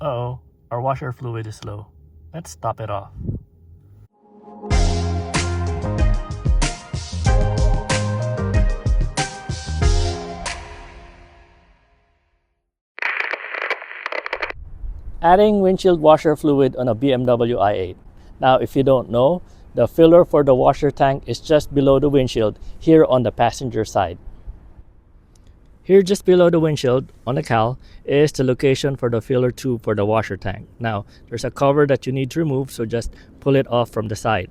Uh-oh, our washer fluid is low. Let's top it off. Adding windshield washer fluid on a BMW i8. Now, if you don't know, the filler for the washer tank is just below the windshield, here on the passenger side. Here just below the windshield, on the cowl, is the location for the filler tube for the washer tank. Now, there's a cover that you need to remove, so just pull it off from the side.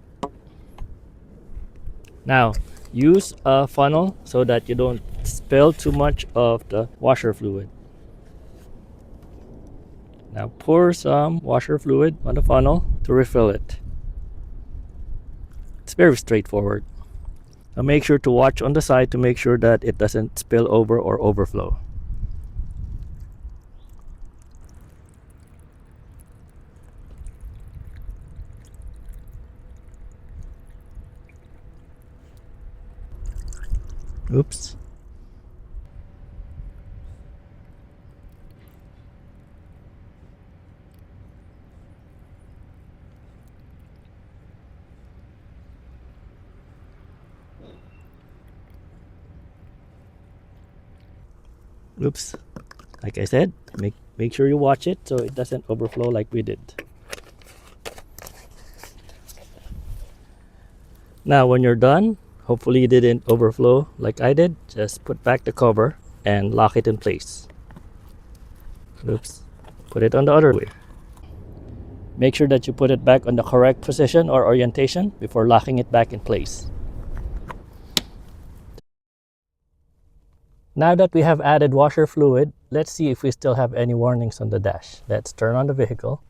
Now, use a funnel so that you don't spill too much of the washer fluid. Now pour some washer fluid on the funnel to refill it. It's very straightforward. Now make sure to watch on the side to make sure that it doesn't spill over or overflow. Oops. Oops. Like I said, make sure you watch it so it doesn't overflow like we did. Now when you're done, hopefully you didn't overflow like I did, just put back the cover and lock it in place. Oops. Put it on the other way. Make sure that you put it back on the correct position or orientation before locking it back in place. Now that we have added washer fluid, let's see if we still have any warnings on the dash. Let's turn on the vehicle.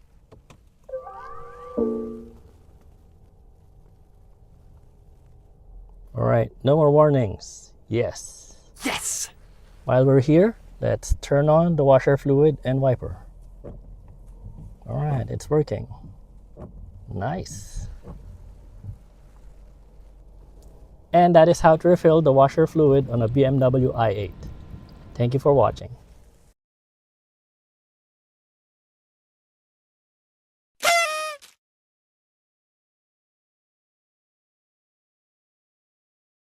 Alright, no more warnings. Yes. Yes! While we're here, let's turn on the washer fluid and wiper. Alright, it's working. Nice. And that is how to refill the washer fluid on a BMW i8. Thank you for watching.